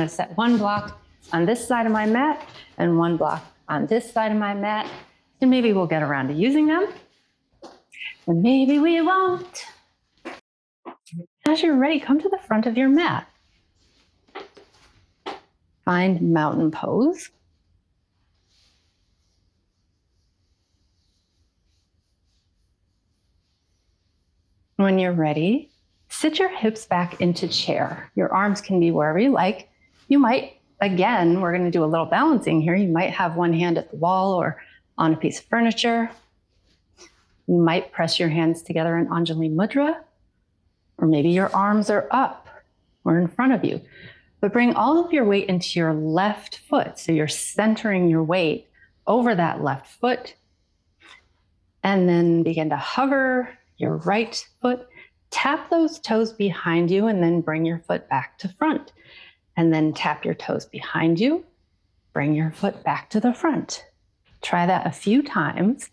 going to set one block on this side of my mat and one block on this side of my mat. And maybe we'll get around to using them. And maybe we won't. As you're ready, come to the front of your mat. Find mountain pose. When you're ready, sit your hips back into chair. Your arms can be wherever you like. You might, again, we're going to do a little balancing here. You might have one hand at the wall or on a piece of furniture. You might press your hands together in Anjali Mudra, or maybe your arms are up or in front of you. But bring all of your weight into your left foot. So you're centering your weight over that left foot. And then begin to hover your right foot. Tap those toes behind you and then bring your foot back to front. And then tap your toes behind you. Bring your foot back to the front. Try that a few times.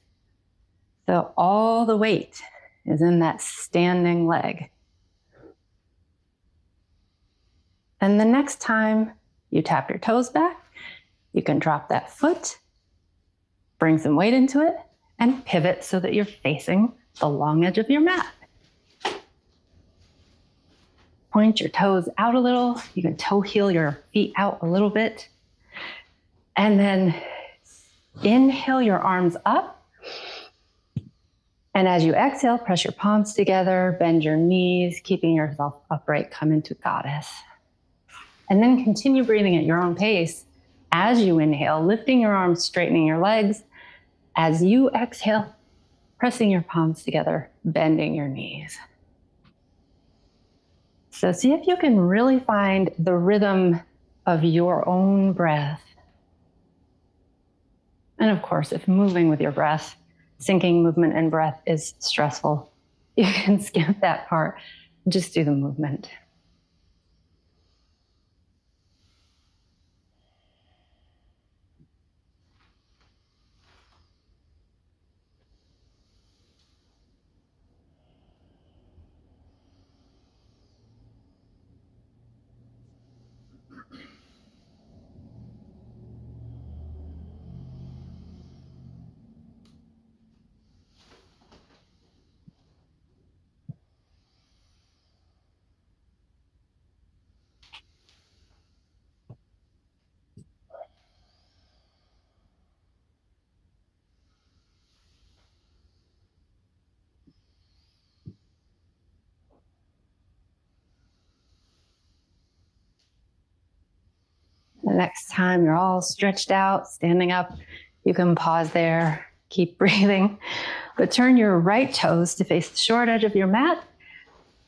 So all the weight is in that standing leg. And the next time you tap your toes back, you can drop that foot, bring some weight into it, and pivot so that you're facing the long edge of your mat. Point your toes out a little. You can toe heel your feet out a little bit. And then inhale your arms up. And as you exhale, press your palms together, bend your knees, keeping yourself upright, come into goddess. And then continue breathing at your own pace as you inhale, lifting your arms, straightening your legs. As you exhale, pressing your palms together, bending your knees. So see if you can really find the rhythm of your own breath. And of course, if moving with your breath, syncing movement and breath is stressful, you can skip that part, just do the movement. The next time you're all stretched out, standing up, you can pause there, keep breathing, but turn your right toes to face the short edge of your mat,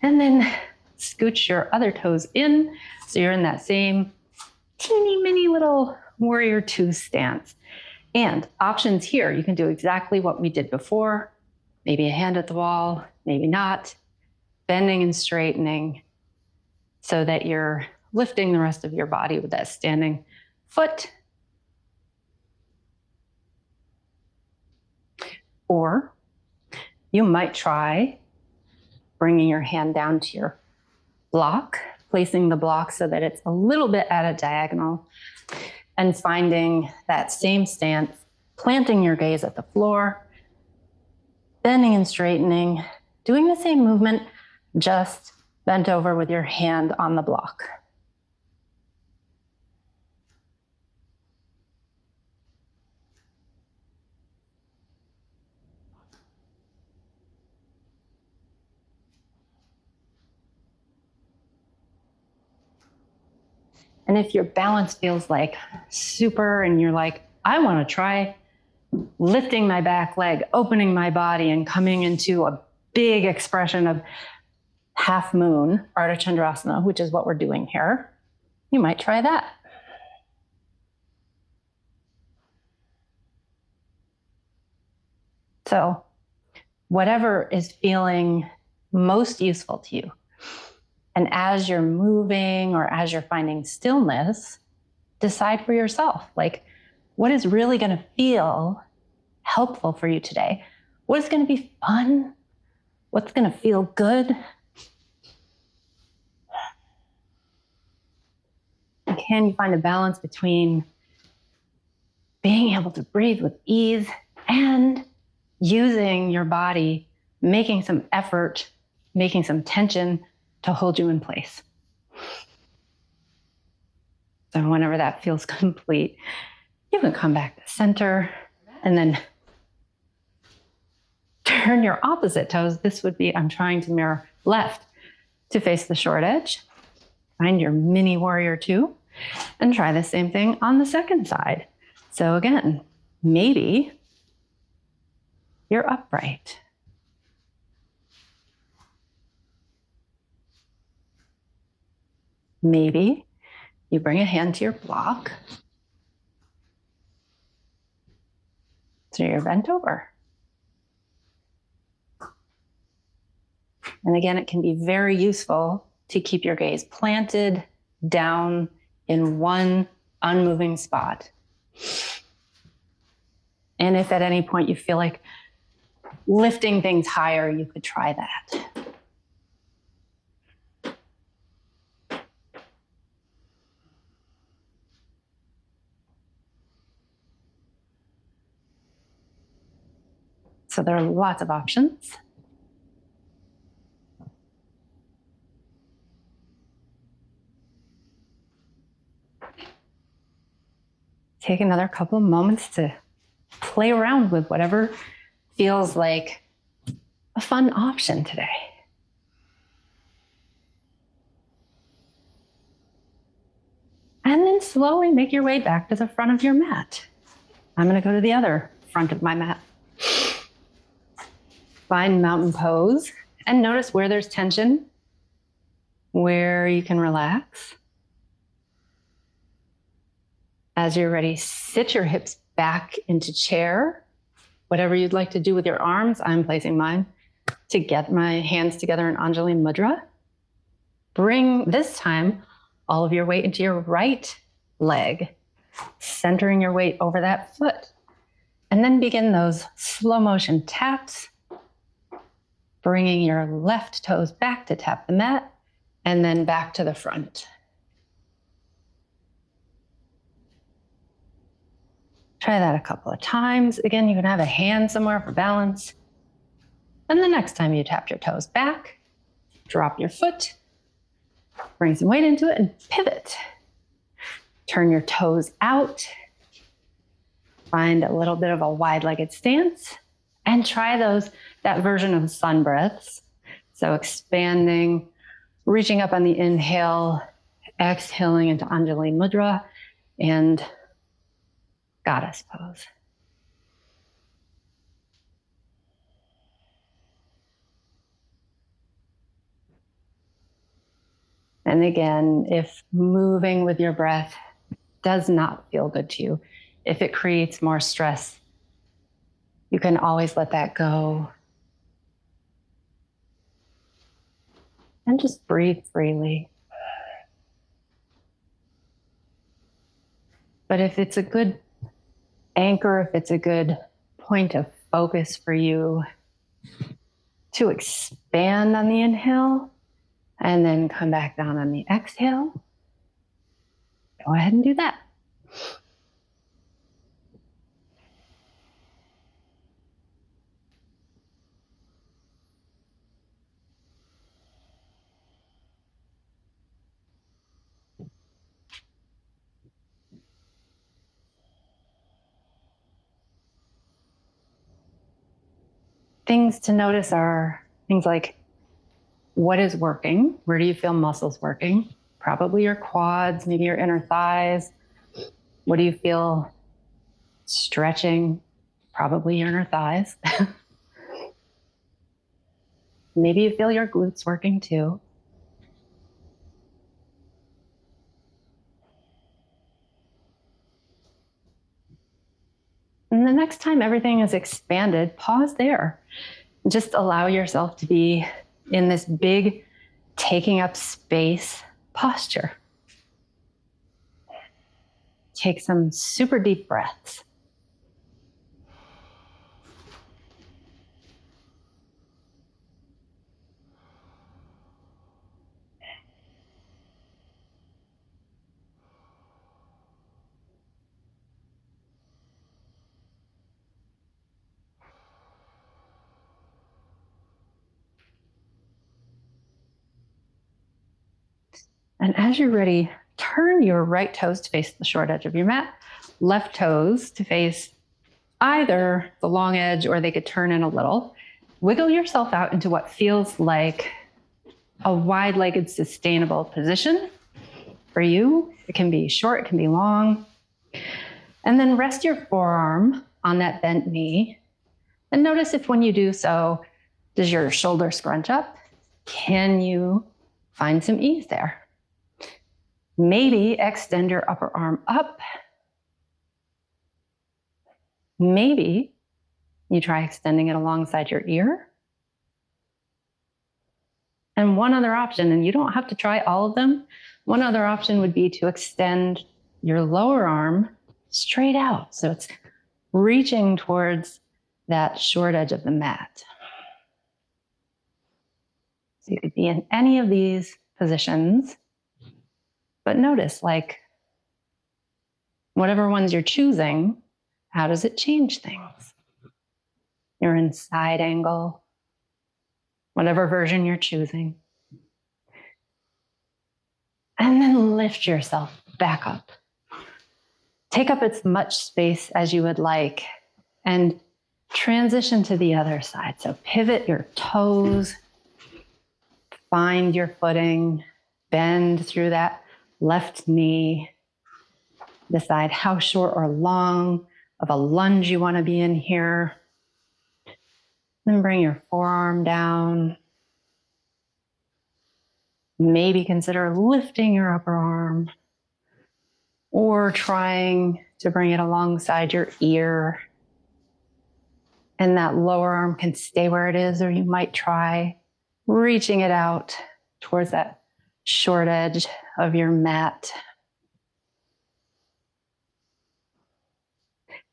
and then scooch your other toes in, so you're in that same teeny mini little warrior two stance. And options here, you can do exactly what we did before, maybe a hand at the wall, maybe not, bending and straightening so that you're lifting the rest of your body with that standing foot. Or you might try bringing your hand down to your block, placing the block so that it's a little bit at a diagonal, and finding that same stance, planting your gaze at the floor, bending and straightening, doing the same movement, just bent over with your hand on the block. And if your balance feels like super and you're like, I want to try lifting my back leg, opening my body and coming into a big expression of half moon, Ardha Chandrasana, which is what we're doing here, you might try that. So whatever is feeling most useful to you. And as you're moving or as you're finding stillness, decide for yourself, like, what is really going to feel helpful for you today? What is going to be fun? What's going to feel good? Can you find a balance between being able to breathe with ease and using your body, making some effort, making some tension to hold you in place? So whenever that feels complete, you can come back to center and then turn your opposite toes. This would be, I'm trying to mirror left to face the short edge. Find your mini warrior two and try the same thing on the second side. So again, maybe you're upright. Maybe you bring a hand to your block. So you're bent over. And again, it can be very useful to keep your gaze planted down in one unmoving spot. And if at any point you feel like lifting things higher, you could try that. So there are lots of options. Take another couple of moments to play around with whatever feels like a fun option today. And then slowly make your way back to the front of your mat. I'm going to go to the other front of my mat. Find mountain pose and notice where there's tension, where you can relax. As you're ready, sit your hips back into chair. Whatever you'd like to do with your arms, I'm placing mine to get my hands together in Anjali Mudra. Bring this time all of your weight into your right leg, centering your weight over that foot. And then begin those slow motion taps, bringing your left toes back to tap the mat, and then back to the front. Try that a couple of times. Again, you can have a hand somewhere for balance. And the next time you tap your toes back, drop your foot, bring some weight into it and pivot. Turn your toes out. Find a little bit of a wide-legged stance and try that version of sun breaths. So expanding, reaching up on the inhale, exhaling into Anjali Mudra and goddess pose. And again, if moving with your breath does not feel good to you, if it creates more stress, you can always let that go. And just breathe freely. But if it's a good anchor, if it's a good point of focus for you to expand on the inhale and then come back down on the exhale, go ahead and do that. Things to notice are things like what is working? Where do you feel muscles working? Probably your quads, maybe your inner thighs. What do you feel stretching? Probably your inner thighs. Maybe you feel your glutes working too. And the next time everything is expanded, pause there. Just allow yourself to be in this big, taking up space posture. Take some super deep breaths. And as you're ready, turn your right toes to face the short edge of your mat, left toes to face either the long edge, or they could turn in a little. Wiggle yourself out into what feels like a wide-legged, sustainable position for you. It can be short, it can be long. And then rest your forearm on that bent knee. And notice if when you do so, does your shoulder scrunch up? Can you find some ease there? Maybe extend your upper arm up. Maybe you try extending it alongside your ear. And one other option, and you don't have to try all of them, one other option would be to extend your lower arm straight out. So it's reaching towards that short edge of the mat. So you could be in any of these positions, but notice, like, whatever ones you're choosing, how does it change things? You're in side angle, whatever version you're choosing. And then lift yourself back up. Take up as much space as you would like and transition to the other side. So pivot your toes, find your footing, bend through that left knee. Decide how short or long of a lunge you want to be in here. Then bring your forearm down. Maybe consider lifting your upper arm or trying to bring it alongside your ear. And that lower arm can stay where it is, or you might try reaching it out towards that short edge of your mat.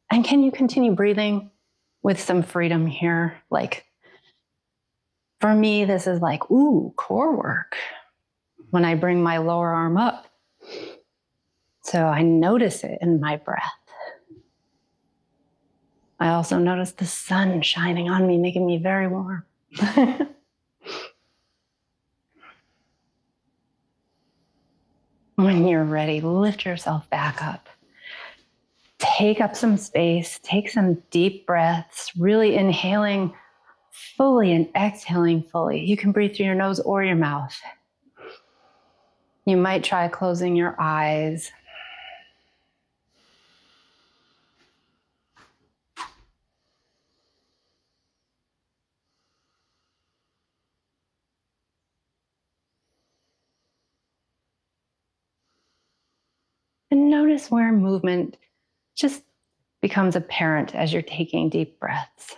And can you continue breathing with some freedom here? Like, for me, this is like, ooh, core work when I bring my lower arm up. So I notice it in my breath. I also notice the sun shining on me, making me very warm. When you're ready, lift yourself back up. Take up some space, take some deep breaths, really inhaling fully and exhaling fully. You can breathe through your nose or your mouth. You might try closing your eyes. And notice where movement just becomes apparent as you're taking deep breaths.